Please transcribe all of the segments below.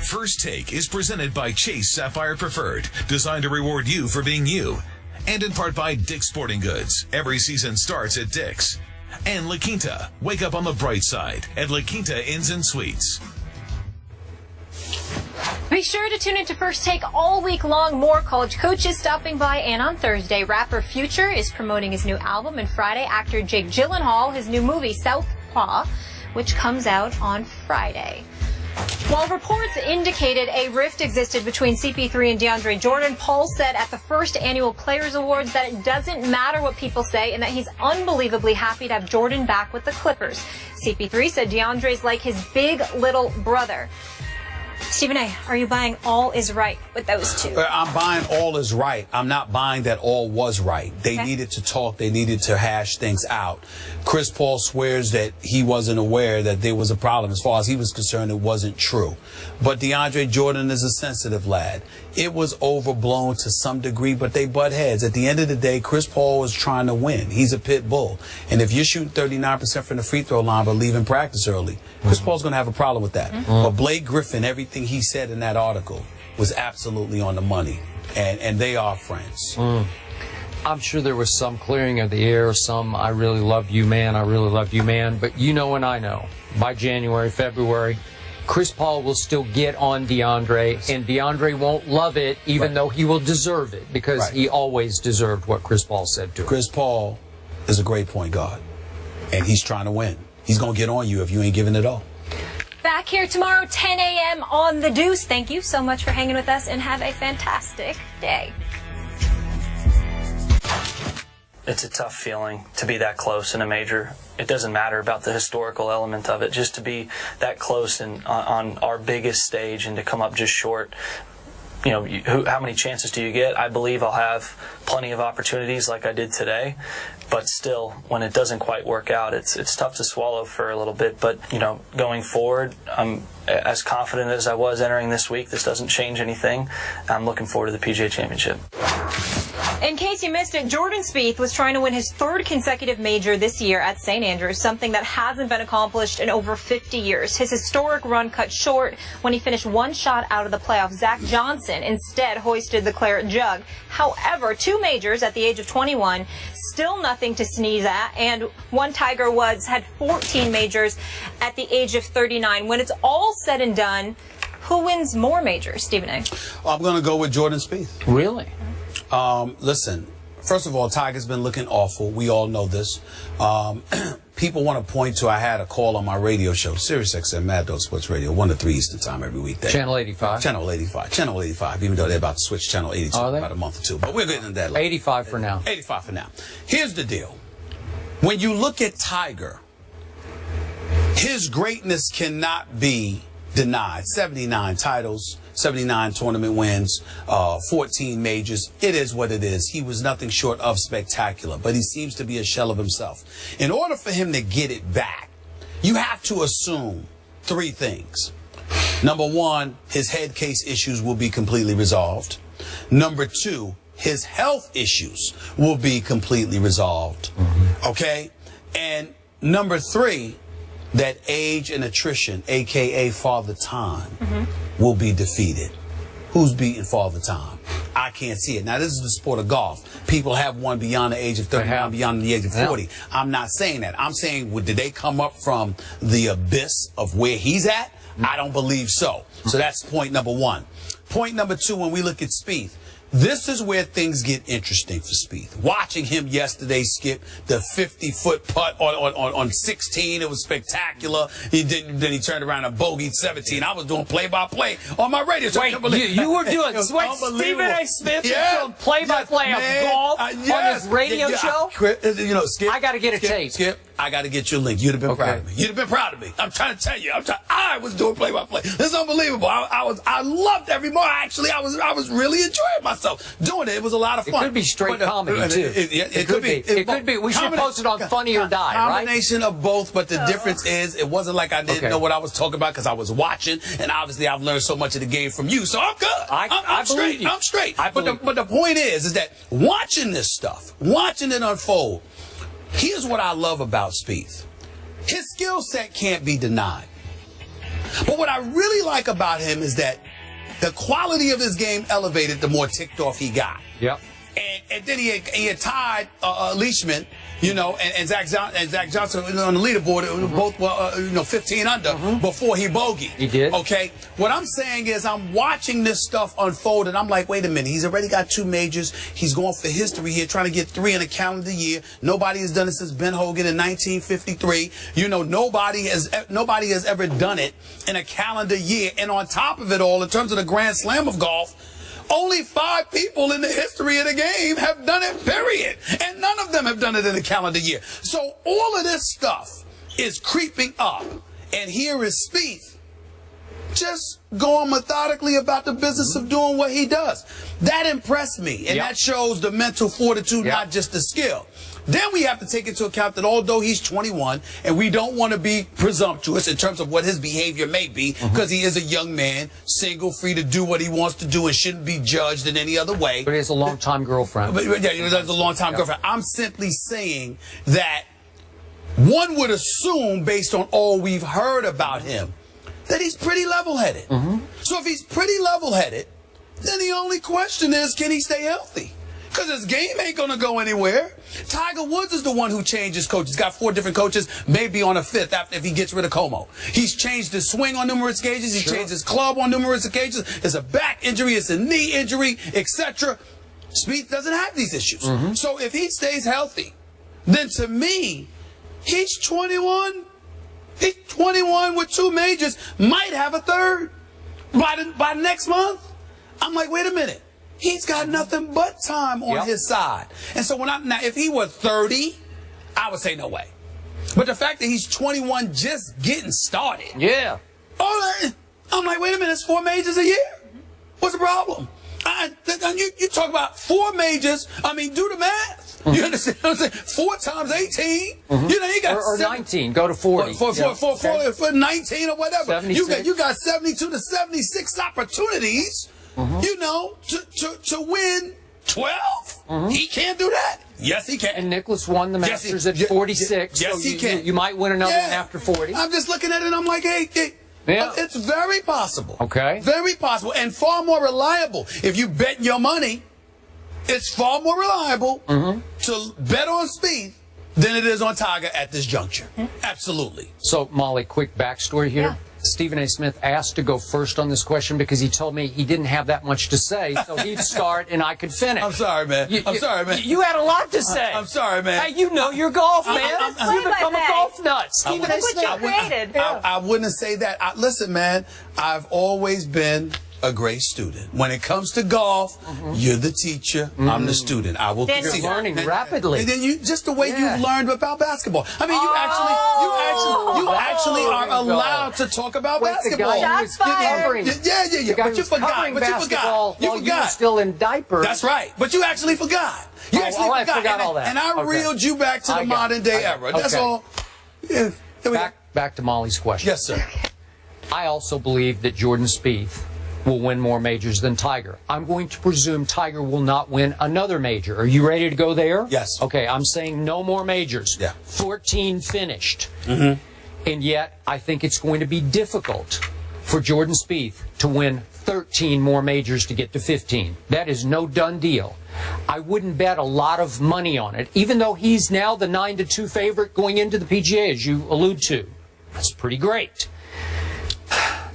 First Take is presented by Chase Sapphire Preferred, designed to reward you for being you. And in part by Dick's Sporting Goods. Every season starts at Dick's. And La Quinta. Wake up on the bright side at La Quinta Inns and Suites. Be sure to tune into First Take all week long. More college coaches stopping by. And on Thursday, rapper Future is promoting his new album. And Friday, actor Jake Gyllenhaal, his new movie, Southpaw, which comes out on Friday. While reports indicated a rift existed between CP3 and DeAndre Jordan, Paul said at the first annual Players Awards that it doesn't matter what people say and that he's unbelievably happy to have Jordan back with the Clippers. CP3 said DeAndre's like his big little brother. Stephen A., are you buying all is right with those two? I'm buying all is right. I'm not buying that all was right. They needed to talk. They needed to hash things out. Chris Paul swears that he wasn't aware that there was a problem. As far as he was concerned, it wasn't true. But DeAndre Jordan is a sensitive lad. It was overblown to some degree, but they butt heads. At the end of the day, Chris Paul is trying to win. He's a pit bull. And if you're shooting 39% from the free throw line but leaving practice early, Chris Paul's going to have a problem with that. But Blake Griffin, everything he said in that article was absolutely on the money. And they are friends. I'm sure there was some clearing of the air, some I really love you, man, I really love you, man. But you know and I know, by January, February, Chris Paul will still get on DeAndre, and DeAndre won't love it, even though he will deserve it, because he always deserved what Chris Paul said to him. Chris Paul is a great point guard, and he's trying to win. He's going to get on you if you ain't giving it all. Back here tomorrow, 10 a.m. on The Deuce. Thank you so much for hanging with us, and have a fantastic day. It's a tough feeling to be that close in a major. It doesn't matter about the historical element of it. Just to be that close and on our biggest stage and to come up just short. You know, how many chances do you get? I believe I'll have plenty of opportunities like I did today. But still, when it doesn't quite work out, it's tough to swallow for a little bit. But, you know, going forward, I'm as confident as I was entering this week. This doesn't change anything. I'm looking forward to the PGA Championship. In case you missed it, Jordan Spieth was trying to win his third consecutive major this year at St. Andrews, something that hasn't been accomplished in over 50 years. His historic run cut short when he finished one shot out of the playoffs. Zach Johnson instead hoisted the claret jug. However, 2 majors at the age of 21, still nothing to sneeze at, and one Tiger Woods had 14 majors at the age of 39. When it's all said and done, who wins more majors, Stephen A.? I'm going to go with Jordan Spieth. Really? Listen, first of all, Tiger's been looking awful. We all know this. People want to point to, I had a call on my radio show, Sirius XM Mad Dog Sports Radio, 1 to 3 Eastern Time every weekday. Channel 85. Channel 85. Channel 85, even though they're about to switch Channel 82 in about a month or two. But we're getting into that later. 85 for now. 85 for now. Here's the deal. When you look at Tiger, his greatness cannot be denied. 79 titles, 79 tournament wins, 14 majors. It is what it is. He was nothing short of spectacular, but he seems to be a shell of himself. In order for him to get it back, you have to assume 3 things. Number 1, his head case issues will be completely resolved. Number 2, his health issues will be completely resolved. Okay? And number 3, that age and attrition, a.k.a. Father Time, will be defeated. Who's beating Father Time? I can't see it. Now, this is the sport of golf. People have won beyond the age of 30, beyond the age of 40. I'm not saying that. I'm saying, did they come up from the abyss of where he's at? I don't believe so. So that's point number 1. Point number 2, when we look at Spieth, this is where things get interesting for Spieth. Watching him yesterday skip the 50-foot putt on 16, it was spectacular. Then he turned around and bogeyed 17. I was doing play-by-play on my radio. So wait, you were doing Stephen A. Smith doing play-by-play of golf on his radio show? You know, Skip. I got to get a tape. Skip, I got to get you a link. You'd have been proud of me. You'd have been proud of me. I'm trying to tell you. I was doing play-by-play. This is unbelievable. I loved every moment. Actually, I was really enjoying myself doing it. It was a lot of fun. It could be straight comedy too. It could be. It could be. We should post it on Funny or Die, right? Combination of both, but the difference is it wasn't like I didn't know what I was talking about because I was watching, and obviously I've learned so much of the game from you, so I'm good. I'm straight. I'm straight. But the point is that watching this stuff, watching it unfold, here's what I love about Spieth. His skill set can't be denied. But what I really like about him is that the quality of his game elevated the more ticked off he got. Yep. And then he had tied Leishman, you know, and Zach Johnson on the leaderboard, both 15 under before he bogeyed. He did. Okay. What I'm saying is I'm watching this stuff unfold, and I'm like, wait a minute. He's already got 2 majors. He's going for history here, trying to get 3 in a calendar year. Nobody has done it since Ben Hogan in 1953. You know, nobody has ever done it in a calendar year. And on top of it all, in terms of the Grand Slam of golf, only 5 people in the history of the game have done it, period. And none of them have done it in a calendar year. So all of this stuff is creeping up. And here is Spieth just going methodically about the business of doing what he does. That impressed me. And that shows the mental fortitude, not just the skill. Then we have to take into account that although he's 21, and we don't want to be presumptuous in terms of what his behavior may be, because he is a young man, single, free to do what he wants to do and shouldn't be judged in any other way. But he has a long-time girlfriend. Yeah, he has a long-time girlfriend. I'm simply saying that one would assume, based on all we've heard about him, that he's pretty level-headed. So if he's pretty level-headed, then the only question is, can he stay healthy? Because his game ain't going to go anywhere. Tiger Woods is the one who changed his coach. He's got 4 different coaches, maybe on a 5th after if he gets rid of Como. He's changed his swing on numerous occasions. He's changed his club on numerous occasions. It's a back injury. It's a knee injury, etc. Spieth doesn't have these issues. So if he stays healthy, then to me, he's 21. He's 21 with 2 majors, might have a 3rd by next month. I'm like, wait a minute. He's got nothing but time on his side. And so now if he were 30, I would say no way. But the fact that he's 21 just getting started. Yeah. I'm like, wait a minute, it's 4 majors a year. What's the problem? You talk about 4 majors. I mean, do the math. You understand what I'm saying? 4 times 18. You know, you got or 19. Go to 40. For 19 or whatever. 76. You got 72 to 76 opportunities. You know, to win 12? He can't do that. Yes, he can. And Nicklaus won the Masters at 46. Yes, so he can. You might win another one after 40. I'm just looking at it and I'm like, hey, it's very possible. Okay. Very possible and far more reliable. If you bet your money, it's far more reliable to bet on Spieth than it is on Tiger at this juncture. Absolutely. So, Molly, quick backstory here. Stephen A. Smith asked to go first on this question because he told me he didn't have that much to say, so he'd start and I could finish. I'm sorry, man. I'm sorry, man. You had a lot to say. I'm sorry, man. Hey, you know your golf, man. You become a golf nut. Look what you created. I wouldn't say that. Listen, man, I've always been a great student. When it comes to golf, you're the teacher, I'm the student. I will You're learning rapidly. And then just the way you've learned about basketball. I mean, you actually are allowed to talk about basketball. The guy who was covering, but you forgot. You You were still in diapers. That's right. But you actually forgot. You I forgot all that. And I reeled you back to the modern day era. That's all. Yeah. Back to Molly's question. Yes, sir. I also believe that Jordan Spieth will win more majors than Tiger. I'm going to presume Tiger will not win another major. Are you ready to go there? Yes. Okay, I'm saying no more majors. 14 finished. And yet, I think it's going to be difficult for Jordan Spieth to win 13 more majors to get to 15. That is no done deal. I wouldn't bet a lot of money on it, even though he's now the 9-2 favorite going into the PGA, as you allude to. That's pretty great.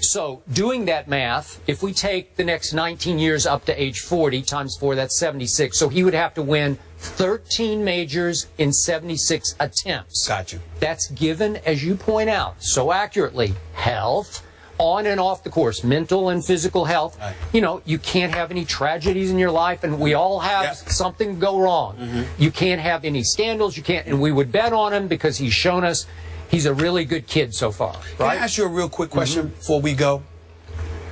So doing that math, if we take the next 19 years up to age 40 times 4, that's 76. So he would have to win 13 majors in 76 attempts. Got you. That's given, as you point out so accurately, health, on and off the course, mental and physical health. Right. You know, you can't have any tragedies in your life, and we all have something go wrong. You can't have any scandals. You can't, and we would bet on him because he's shown us he's a really good kid so far. Right? Can I ask you a real quick question before we go?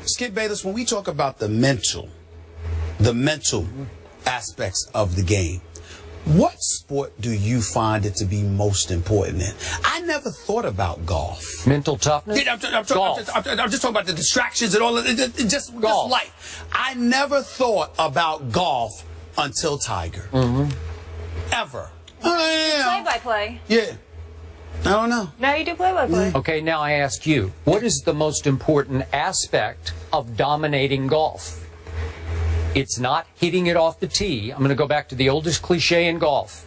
Skip Bayless, when we talk about the mental aspects of the game, what sport do you find it to be most important in? I never thought about golf. Mental toughness? I'm just talking about the distractions and all of it, just life. I never thought about golf until Tiger. Ever. Play-by-play. Yeah. I don't know. Now you do play-by-play. Okay, now I ask you, what is the most important aspect of dominating golf? It's not hitting it off the tee. I'm going to go back to the oldest cliche in golf.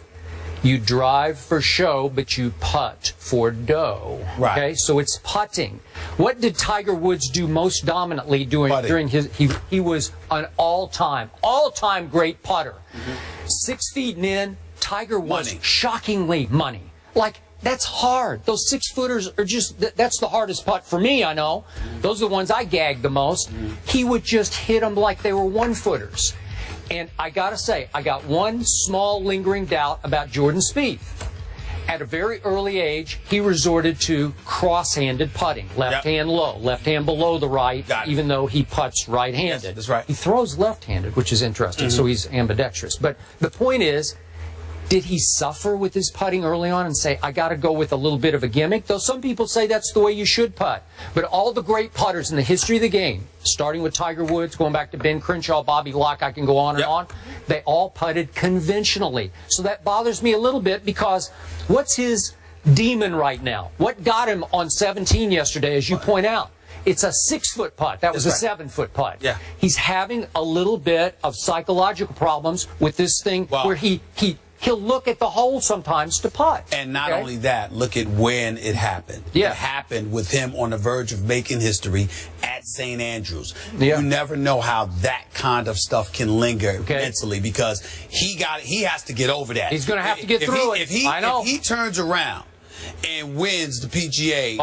You drive for show, but you putt for dough. Right. Okay, so it's putting. What did Tiger Woods do most dominantly during his? He was an all-time great putter. 6 feet and in, Tiger was shockingly money. Like, that's hard. Those 6-footers are just, that's the hardest putt for me, I know. Those are the ones I gag the most. He would just hit them like they were 1-footers. And I got to say, I got one small lingering doubt about Jordan Spieth. At a very early age, he resorted to cross-handed putting. Left hand low, left hand below the right, even though he putts right-handed. Yes, that's right. He throws left-handed, which is interesting, so he's ambidextrous. But the point is, did he suffer with his putting early on and say, I got to go with a little bit of a gimmick? Though some people say that's the way you should putt. But all the great putters in the history of the game, starting with Tiger Woods, going back to Ben Crenshaw, Bobby Locke, I can go on and on, they all putted conventionally. So that bothers me a little bit because what's his demon right now? What got him on 17 yesterday, as you point out? It's a 6-foot putt. That was a 7-foot putt. Yeah. He's having a little bit of psychological problems with this thing where he'll look at the hole sometimes to putt. And not only that, look at when it happened. Yeah. It happened with him on the verge of making history at St. Andrews. Yeah. You never know how that kind of stuff can linger mentally because he has to get over that. He's going to have to get through it. I know. If he turns around and wins the PGA,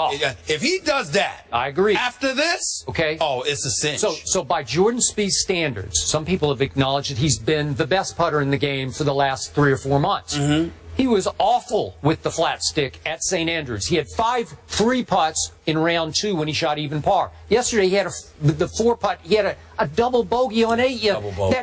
if he does that, I agree. After this, it's a cinch. So by Jordan Spieth's standards, some people have acknowledged that he's been the best putter in the game for the last 3 or 4 months. He was awful with the flat stick at St. Andrews. He had 5 3 putts in round 2 when he shot even par. Yesterday he had the 4 putt. He had a double bogey on 8.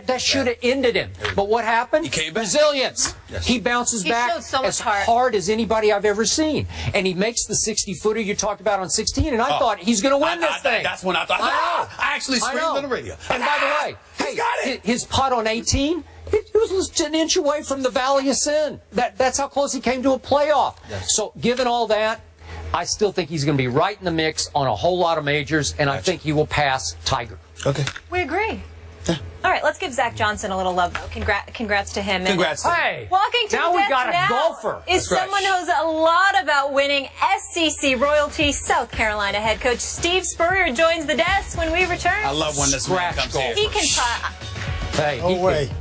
That should have ended him. But what happened? He came back. Resilience. Yes. He bounces back as hard as anybody I've ever seen. And he makes the 60-footer you taled about on 16. And I thought he's going to win this thing. That's when I thought. I actually screamed on the radio. And by the way, his putt on 18. It was just an inch away from the Valley of Sin. That's how close he came to a playoff. Yes. So, given all that, I still think he's going to be right in the mix on a whole lot of majors, and I think he will pass Tiger. Okay. We agree. Yeah. All right, let's give Zach Johnson a little love, though. Congrats to him. Congrats to him. Hey, walking to now the we desk got a now golfer. Is someone who knows a lot about winning. SEC royalty, South Carolina head coach Steve Spurrier joins the desk when we return. I love when this man comes here. He can Hey,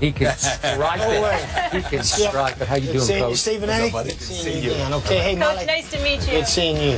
he can strike it. He can strike it. How you doing, Coach? Stephen A. Good seeing you. Okay, hey, Coach, nice to meet you. Good seeing you.